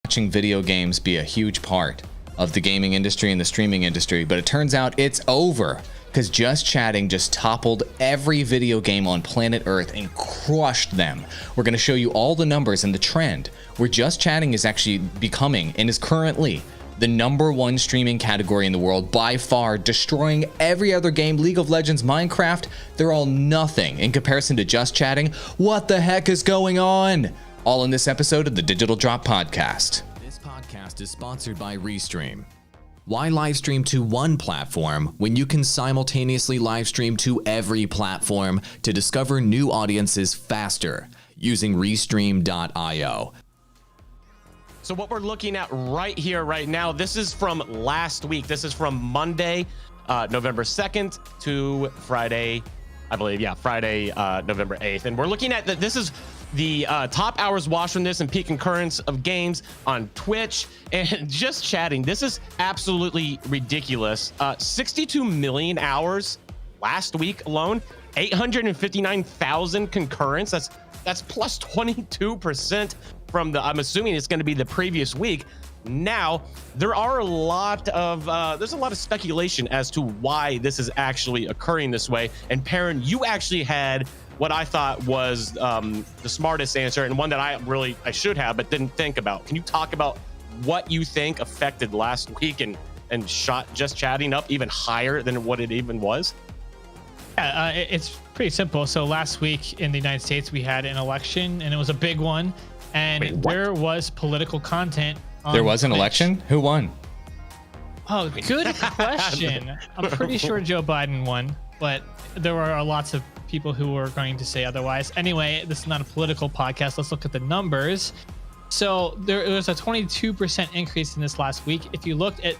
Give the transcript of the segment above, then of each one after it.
watching video games be a huge part of the gaming industry and the streaming industry, but it turns out it's over because Just Chatting just toppled every video game on planet Earth and crushed them. We're going to show you all the numbers and the trend where Just Chatting is actually becoming and is currently the #1 streaming category in the world by far, destroying every other game. League of Legends, Minecraft, they're all nothing in comparison to Just Chatting. What the heck is going on? All in this episode of the Digital Drop Podcast. This podcast is sponsored by Restream. Why live stream to one platform when you can simultaneously live stream to every platform to discover new audiences faster using Restream.io? So what we're looking at right here, right now, this is from last week. This is from Monday, November 2nd to Friday, I believe. Yeah, Friday, November 8th. And we're looking at this is the top hours watched from this and peak concurrence of games on Twitch and Just Chatting. This is absolutely ridiculous. 62 million hours last week alone, 859,000 concurrence. That's plus 22% from the, I'm assuming it's going to be the previous week. Now, there are a lot of there's a lot of speculation as to why this is actually occurring this way. And Perrin, you actually had what I thought was the smartest answer, and one that I should have but didn't think about. Can you talk about what you think affected last week and shot Just Chatting up even higher than what it even was? Yeah, it's pretty simple. So last week in the United States, we had an election, and it was a big one. And there was political content on There was an Twitch. election? Who won? Oh, good question. I'm pretty sure Joe Biden won, but there were lots of people who were going to say otherwise. Anyway, this is not a political podcast. Let's look at the numbers. So there was a 22% increase in this last week. If you looked at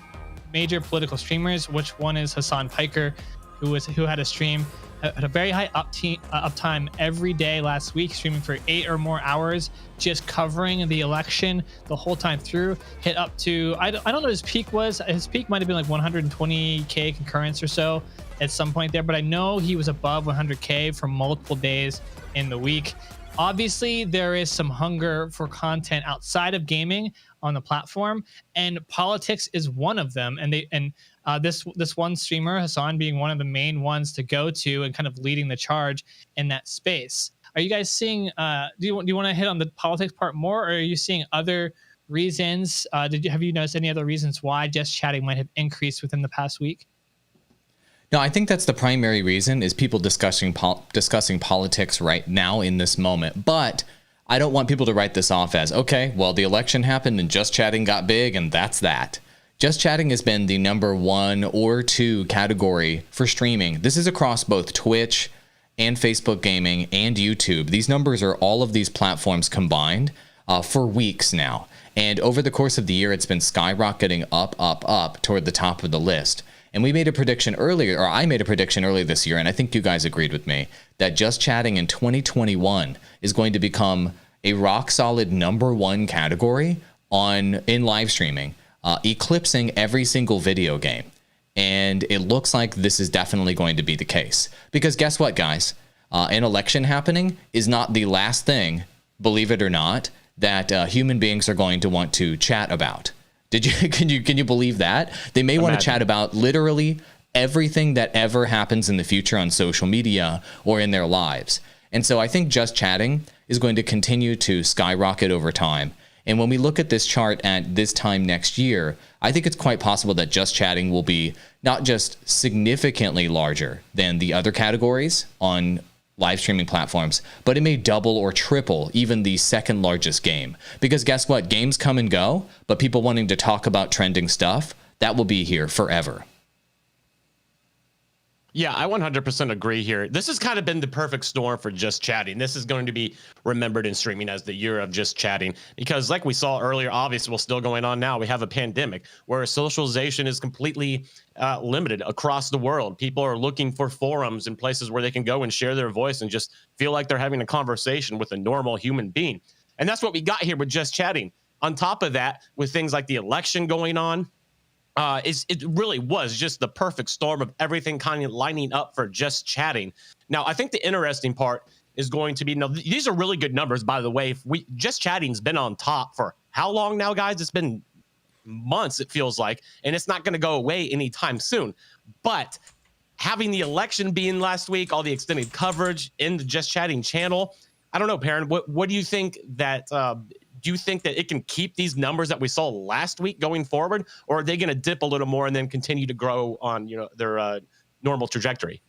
major political streamers, which one is Hassan Piker, who had a stream at a very high uptime every day last week, streaming for 8 or more hours, just covering the election the whole time through. Hit up to, I don't know what his peak was. His peak might have been like 120K concurrence or so at some point there, but I know he was above 100K for multiple days in the week. Obviously, there is some hunger for content outside of gaming on the platform, and politics is one of them. And this one streamer, Hassan, being one of the main ones to go to and kind of leading the charge in that space. Are you guys seeing? Do you want to hit on the politics part more, or are you seeing other reasons? Have you noticed any other reasons why Just Chatting might have increased within the past week? No, I think that's the primary reason is people discussing politics right now in this moment. But I don't want people to write this off as, okay, well, the election happened and Just Chatting got big and that's that. Just Chatting has been the #1 or 2 category for streaming. This is across both Twitch and Facebook Gaming and YouTube. These numbers are all of these platforms combined for weeks now. And over the course of the year, it's been skyrocketing up toward the top of the list. And we made a prediction earlier, or I made a prediction earlier this year, and I think you guys agreed with me, that Just Chatting in 2021 is going to become a rock solid #1 category in live streaming, eclipsing every single video game. And it looks like this is definitely going to be the case. Because guess what, guys? An election happening is not the last thing, believe it or not, that human beings are going to want to chat about. Can you believe that? They may want to chat about literally everything that ever happens in the future on social media or in their lives. And so I think Just Chatting is going to continue to skyrocket over time. And when we look at this chart at this time next year, I think it's quite possible that Just Chatting will be not just significantly larger than the other categories on live streaming platforms, but it may double or triple even the second largest game. Because guess what? Games come and go, but people wanting to talk about trending stuff, that will be here forever. Yeah, I 100% agree here. This has kind of been the perfect storm for Just Chatting. This is going to be remembered in streaming as the year of Just Chatting because like we saw earlier, obviously, well, still going on now, we have a pandemic where socialization is completely limited across the world. People are looking for forums and places where they can go and share their voice and just feel like they're having a conversation with a normal human being. And that's what we got here with Just Chatting. On top of that, with things like the election going on, it really was just the perfect storm of everything kind of lining up for Just Chatting. Now, I think the interesting part is going to be, now these are really good numbers, by the way. Just Chatting's been on top for how long now, guys? It's been months, it feels like, and it's not going to go away anytime soon. But having the election being last week, all the extended coverage in the Just Chatting channel, I don't know, Perrin, what do you think that do you think that it can keep these numbers that we saw last week going forward, or are they going to dip a little more and then continue to grow on, you know, their normal trajectory?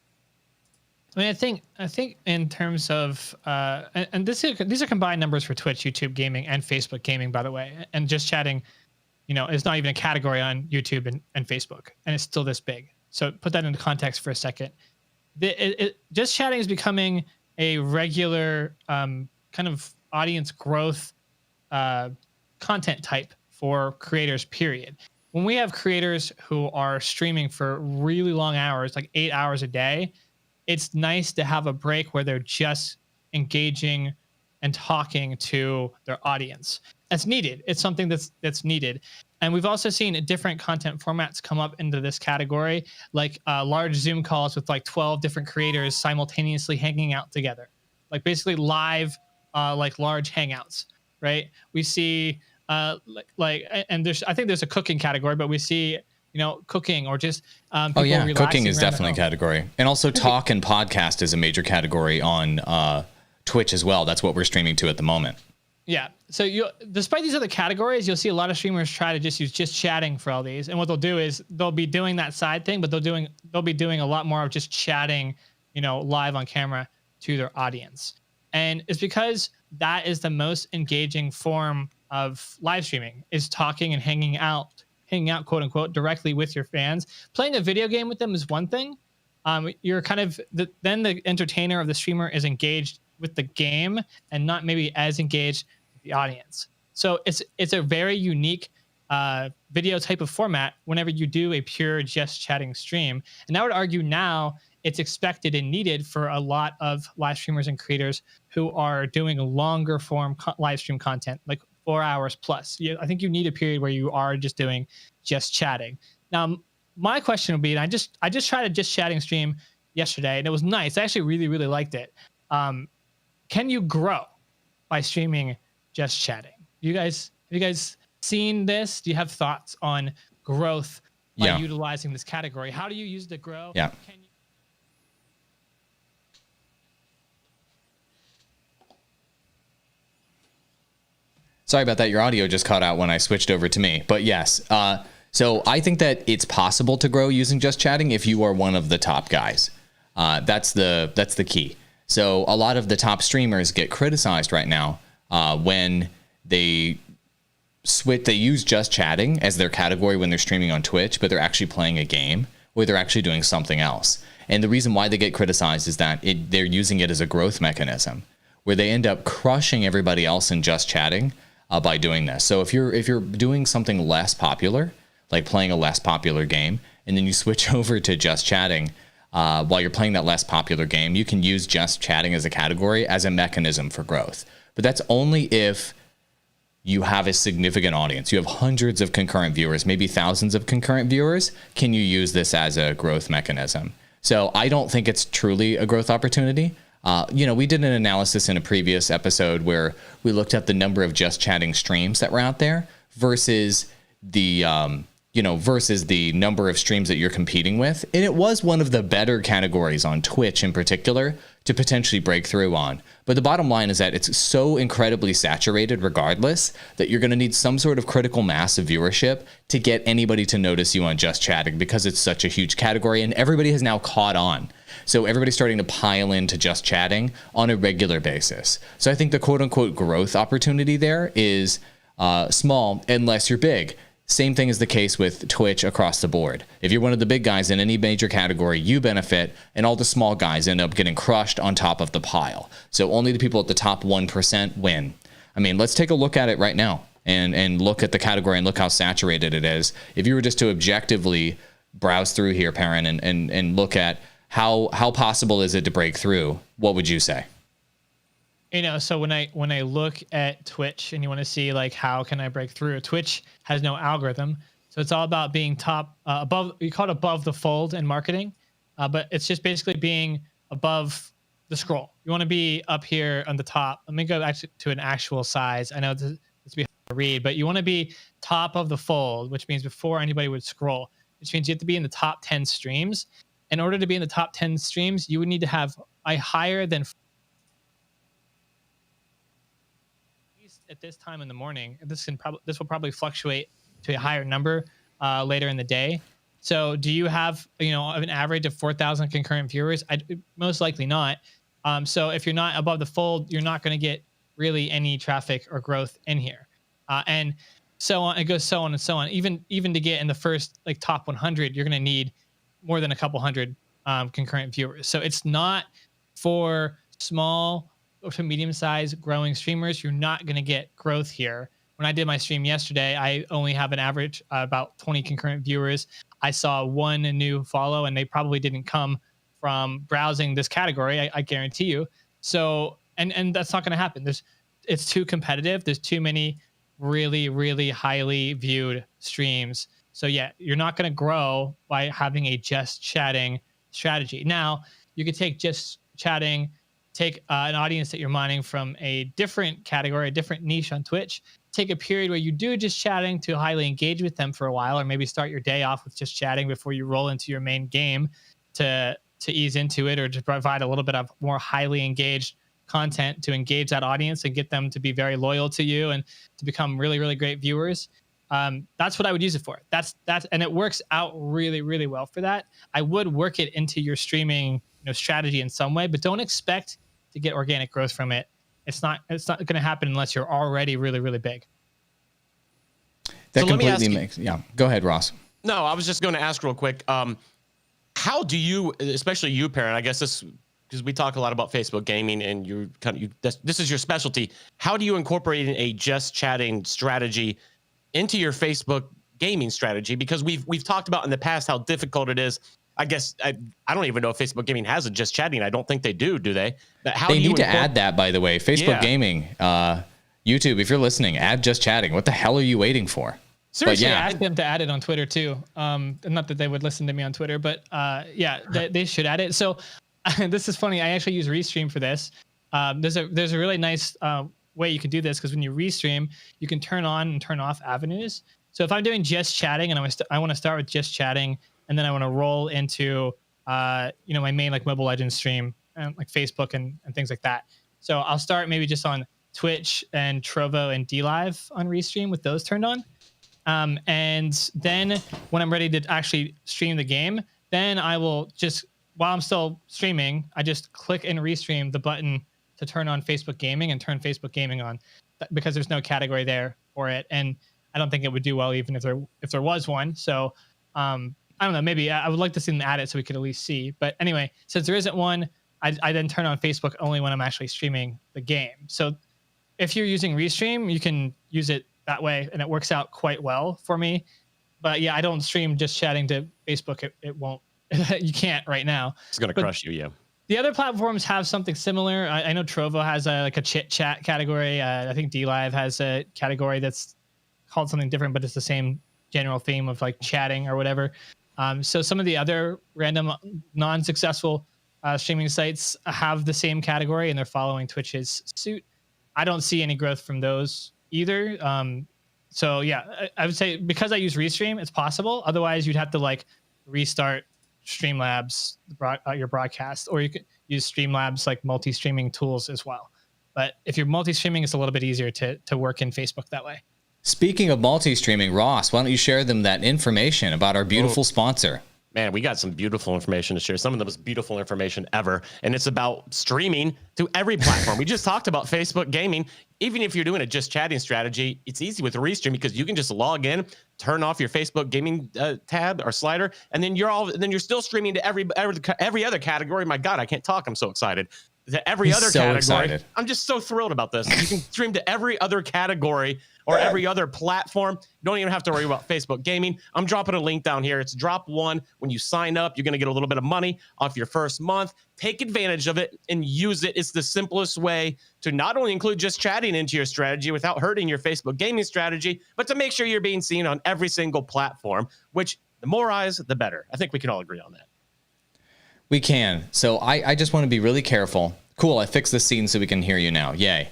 I mean, I think in terms of and these are combined numbers for Twitch, YouTube gaming, and Facebook gaming, by the way. And Just Chatting, you know, is not even a category on YouTube and Facebook, and it's still this big. So put that into context for a second. Just Chatting is becoming a regular kind of audience growth content type for creators, period. When we have creators who are streaming for really long hours, like 8 hours a day, it's nice to have a break where they're just engaging and talking to their audience. That's needed. It's something that's needed. And we've also seen different content formats come up into this category, like large Zoom calls with like 12 different creators simultaneously hanging out together, like basically live, like large hangouts, right? We see and I think there's a cooking category, but we see, you know, cooking or just oh yeah, cooking is definitely a category. And also talk and podcast is a major category on Twitch as well. That's what we're streaming to at the moment. Yeah. So despite these other categories, you'll see a lot of streamers try to just use Just Chatting for all these. And what they'll do is they'll be doing that side thing, but they'll be doing a lot more of just chatting, you know, live on camera to their audience. And it's because that is the most engaging form of live streaming, is talking and hanging out, quote unquote, directly with your fans. Playing a video game with them is one thing. You're kind of then the entertainer of the streamer is engaged with the game and not maybe as engaged with the audience. So it's a very unique video type of format whenever you do a pure Just Chatting stream. And I would argue now it's expected and needed for a lot of live streamers and creators who are doing longer form live stream content, like 4 hours plus. I think you need a period where you are just doing Just Chatting. Now, my question would be, and I just tried a Just Chatting stream yesterday, and it was nice. I actually really, really liked it. Can you grow by streaming Just Chatting? Have you guys seen this? Do you have thoughts on growth by utilizing this category? How do you use it to grow? Yeah. Sorry about that. Your audio just cut out when I switched over to me. But yes, so I think that it's possible to grow using Just Chatting if you are one of the top guys. That's the key. So a lot of the top streamers get criticized right now when they use Just Chatting as their category when they're streaming on Twitch, but they're actually playing a game or they're actually doing something else. And the reason why they get criticized is that they're using it as a growth mechanism where they end up crushing everybody else in Just Chatting by doing this. So if you're doing something less popular, like playing a less popular game, and then you switch over to Just Chatting while you're playing that less popular game, you can use Just Chatting as a category as a mechanism for growth. But that's only if you have a significant audience. You have hundreds of concurrent viewers, maybe thousands of concurrent viewers. Can you use this as a growth mechanism? So I don't think it's truly a growth opportunity. We did an analysis in a previous episode where we looked at the number of Just Chatting streams that were out there versus the number of streams that you're competing with. And it was one of the better categories on Twitch in particular to potentially break through on. But the bottom line is that it's so incredibly saturated regardless that you're going to need some sort of critical mass of viewership to get anybody to notice you on Just Chatting because it's such a huge category and everybody has now caught on. So everybody's starting to pile into Just Chatting on a regular basis. So I think the quote unquote growth opportunity there is small unless you're big. Same thing is the case with Twitch across the board. If you're one of the big guys in any major category, you benefit, and all the small guys end up getting crushed on top of the pile. So only the people at the top 1% win. I mean, let's take a look at it right now and look at the category and look how saturated it is. If you were just to objectively browse through here, Perrin, and look at how possible is it to break through, what would you say? So when I look at Twitch and you want to see like how can I break through, Twitch has no algorithm, so it's all about being top above. We call it above the fold in marketing, but it's just basically being above the scroll. You want to be up here on the top. Let me go back to an actual size. I know this be read, but you want to be top of the fold, which means before anybody would scroll, which means you have to be in the top 10 streams. In order to be in the top 10 streams, you would need to have a higher than at this time in the morning. This will probably fluctuate to a higher number later in the day. So do you have, an average of 4,000 concurrent viewers? Most likely not. So if you're not above the fold, you're not going to get really any traffic or growth in here. And so on, it goes so on and so on. Even to get in the first top 100, you're going to need more than a couple hundred concurrent viewers. So it's not for small to medium-sized growing streamers. You're not going to get growth here. When I did my stream yesterday, I only have an average about 20 concurrent viewers. I saw one new follow, and they probably didn't come from browsing this category. I guarantee you. So, and that's not going to happen. It's too competitive. There's too many really, really highly viewed streams. So yeah, you're not going to grow by having a just chatting strategy. Now, you could take just chatting, take an audience that you're mining from a different category, a different niche on Twitch, take a period where you do just chatting to highly engage with them for a while, or maybe start your day off with just chatting before you roll into your main game to ease into it, or to provide a little bit of more highly engaged content to engage that audience and get them to be very loyal to you and to become really, really great viewers. That's what I would use it for. That's and it works out really, really well for that. I would work it into your streaming strategy in some way, but don't expect to get organic growth from it. It's not going to happen unless you're already really, really big. That completely makes, yeah. Go ahead, Ross. No, I was just going to ask real quick. How do you, especially you, Perrin, I guess this, because we talk a lot about Facebook gaming and this is your specialty. How do you incorporate a just chatting strategy into your Facebook gaming strategy? Because we've talked about in the past how difficult it is. I guess I don't even know if Facebook gaming has a just chatting. I don't think they do they? They need to add that, by the way. Facebook gaming, YouTube, if you're listening, add just chatting. What the hell are you waiting for? Seriously, I asked them to add it on Twitter too. Not that they would listen to me on Twitter, but they should add it. So this is funny. I actually use Restream for this. There's a really nice way you can do this, because when you restream, you can turn on and turn off avenues. So if I'm doing just chatting and I want to start with just chatting, and then I want to roll into my main Mobile Legends stream and Facebook and things like that. So I'll start maybe just on Twitch and Trovo and DLive on Restream with those turned on. And then when I'm ready to actually stream the game, then I will just, while I'm still streaming, I just click in Restream the button to turn on Facebook gaming and turn Facebook gaming on, because there's no category there for it. And I don't think it would do well even if there was one. So I don't know, maybe I would like to see them add it so we could at least see. But anyway, since there isn't one, I then turn on Facebook only when I'm actually streaming the game. So if you're using Restream, you can use it that way, and it works out quite well for me. But yeah, I don't stream just chatting to Facebook. It won't. You can't right now. It's gonna crush you. Yeah. The other platforms have something similar. I know Trovo has a chit chat category. I think DLive has a category that's called something different, but it's the same general theme of chatting or whatever. So some of the other random non-successful streaming sites have the same category, and they're following Twitch's suit. I don't see any growth from those either. So yeah, I would say because I use Restream, it's possible. Otherwise, you'd have to restart Streamlabs, your broadcast, or you could use Streamlabs multi-streaming tools as well. But if you're multi-streaming, it's a little bit easier to work in Facebook that way. Speaking of multi-streaming, Ross, why don't you share them that information about our beautiful sponsor? Man, we got some beautiful information to share. Some of the most beautiful information ever. And it's about streaming to every platform. We just talked about Facebook gaming. Even if you're doing a just chatting strategy, it's easy with Restream because you can just log in, turn off your Facebook gaming tab or slider, and then you're still streaming to every other category. My God, I can't talk. I'm so excited. To every other category. Excited. I'm just so thrilled about this. You can stream to every other category or every other platform. You don't even have to worry about Facebook gaming. I'm dropping a link down here. It's drop one. When you sign up, you're going to get a little bit of money off your first month. Take advantage of it and use it. It's the simplest way to not only include just chatting into your strategy without hurting your Facebook gaming strategy, but to make sure you're being seen on every single platform, which the more eyes, the better. I think we can all agree on that. We can. So I just want to be really careful. Cool, I fixed the scene so we can hear you now. Yay.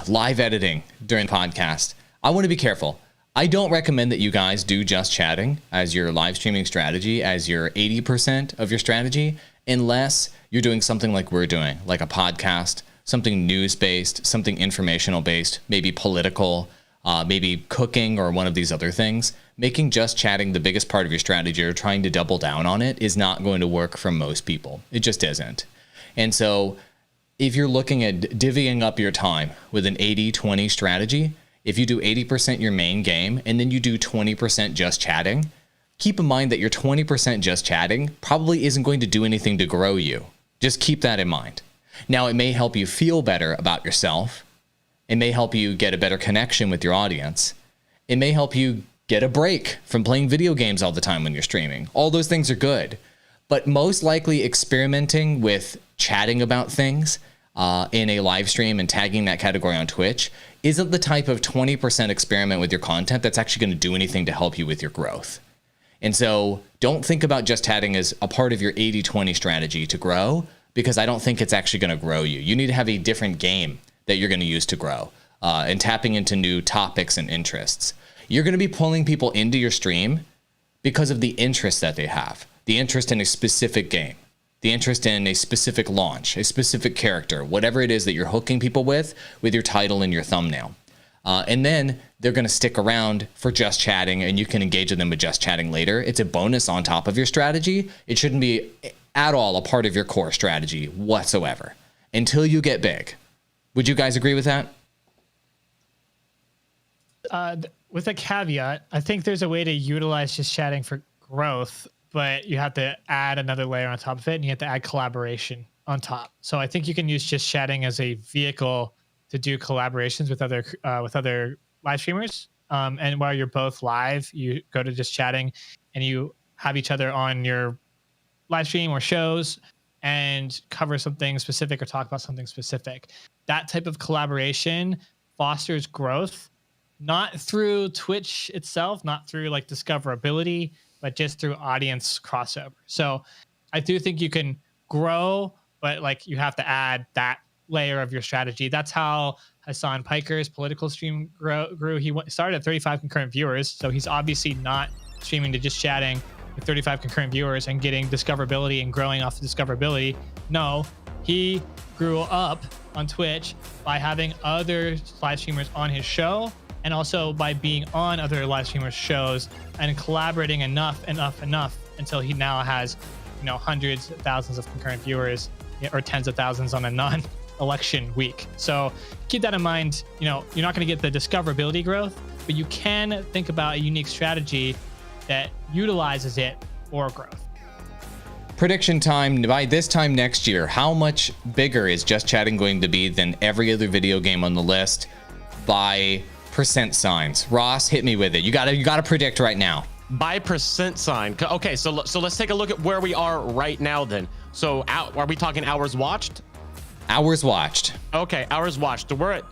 Live editing during the podcast. I want to be careful. I don't recommend that you guys do just chatting as your live streaming strategy, as your 80% of your strategy, unless you're doing something like we're doing, like a podcast, something news-based, something informational-based, maybe political, maybe cooking or one of these other things. Making just chatting the biggest part of your strategy or trying to double down on it is not going to work for most people. It just isn't. And so if you're looking at divvying up your time with an 80-20 strategy, if you do 80% your main game and then you do 20% just chatting, keep in mind that your 20% just chatting probably isn't going to do anything to grow you. Just keep that in mind. Now, it may help you feel better about yourself. It may help you get a better connection with your audience. It may help you get a break from playing video games all the time when you're streaming. All those things are good. But most likely experimenting with chatting about things in a live stream and tagging that category on Twitch isn't the type of 20% experiment with your content that's actually going to do anything to help you with your growth. And so don't think about just chatting as a part of your 80-20 strategy to grow, because I don't think it's actually going to grow you. You need to have a different game that you're going to use to grow and tapping into new topics and interests. You're going to be pulling people into your stream because of the interest that they have, the interest in a specific game, the interest in a specific launch, a specific character, whatever it is that you're hooking people with your title and your thumbnail. And then they're going to stick around for just chatting, and you can engage with them with just chatting later. It's a bonus on top of your strategy. It shouldn't be at all a part of your core strategy whatsoever until you get big. Would you guys agree with that? With a caveat, I think there's a way to utilize just chatting for growth, but you have to add another layer on top of it, and you have to add collaboration on top. So I think you can use just chatting as a vehicle to do collaborations with other live streamers. And while you're both live, you go to just chatting, and you have each other on your live stream or shows and cover something specific or talk about something specific. That type of collaboration fosters growth, not through Twitch itself, not through like discoverability, but just through audience crossover. So I do think you can grow, but like you have to add that layer of your strategy. That's how Hassan Piker's political stream grew. He started at 35 concurrent viewers, so he's obviously not streaming to just chatting with 35 concurrent viewers and getting discoverability and growing off of discoverability. No, he grew up on Twitch by having other live streamers on his show, and also by being on other live streamers' shows and collaborating enough until he now has, hundreds of thousands of concurrent viewers, or tens of thousands on a non-election week. So keep that in mind. You're not going to get the discoverability growth, but you can think about a unique strategy that utilizes it for growth. Prediction time. By this time next year, how much bigger is Just Chatting going to be than every other video game on the list by percent signs? Ross, hit me with it. You gotta predict right now. By percent sign. Okay, so let's take a look at where we are right now then. So are we talking hours watched? Hours watched. Okay, hours watched. We're at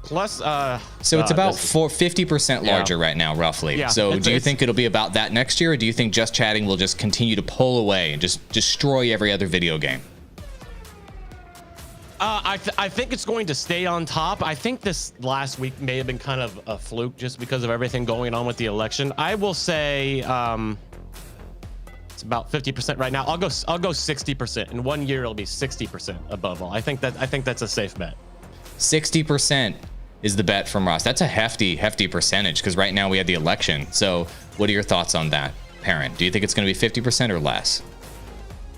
plus so it's about 50% larger right now, roughly. Yeah, so do you think it'll be about that next year, or do you think Just Chatting will just continue to pull away and just destroy every other video game? I think it's going to stay on top. I think this last week may have been kind of a fluke just because of everything going on with the election. I will say it's about 50% right now. I'll go 60%. In 1 year, it'll be 60% above all. I think that's a safe bet. 60% is the bet from Ross. That's a hefty percentage, because right now we have the election. So what are your thoughts on that, Parent? Do you think it's going to be 50% or less?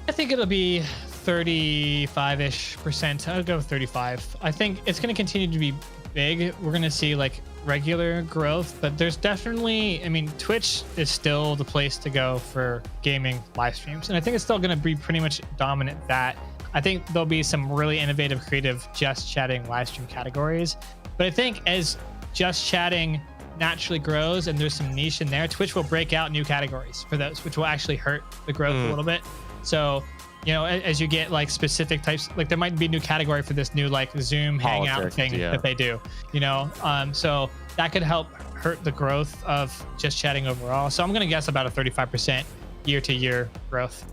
I think it'll be 35-ish%. I'll go 35. I think it's going to continue to be big. We're going to see like regular growth, but there's definitely, Twitch is still the place to go for gaming live streams. And I think it's still going to be pretty much dominant that. I think there'll be some really innovative, creative Just Chatting live stream categories. But I think as Just Chatting naturally grows and there's some niche in there, Twitch will break out new categories for those, which will actually hurt the growth a little bit. So, as you get like specific types, like there might be a new category for this new like Zoom hangout thing that they do, so that could help hurt the growth of Just Chatting overall. So I'm going to guess about a 35% year-to-year growth.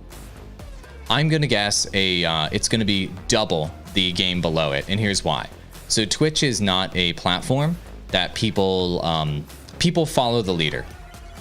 I'm going to guess it's going to be double the game below it. And here's why. So Twitch is not a platform that people follow the leader.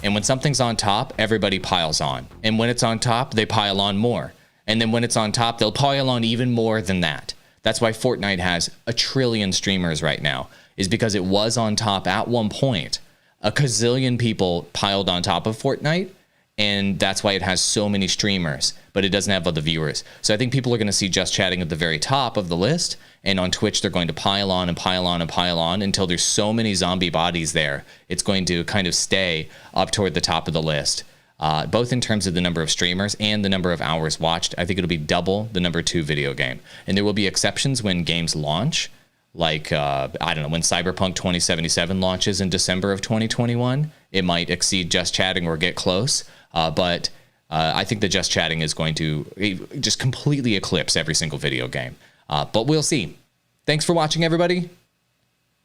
And when something's on top, everybody piles on. And when it's on top, they pile on more. And then when it's on top, they'll pile on even more than that. That's why Fortnite has 1 trillion streamers right now, is because it was on top at one point. A gazillion people piled on top of Fortnite, and that's why it has so many streamers, but it doesn't have other viewers. So I think people are going to see Just Chatting at the very top of the list, and on Twitch they're going to pile on and pile on and pile on until there's so many zombie bodies there. It's going to kind of stay up toward the top of the list, both in terms of the number of streamers and the number of hours watched. I think it'll be double the number 2 video game. And there will be exceptions when games launch, like, I don't know, when Cyberpunk 2077 launches in December of 2021, it might exceed Just Chatting or get close. But I think the Just Chatting is going to just completely eclipse every single video game. But we'll see. Thanks for watching, everybody.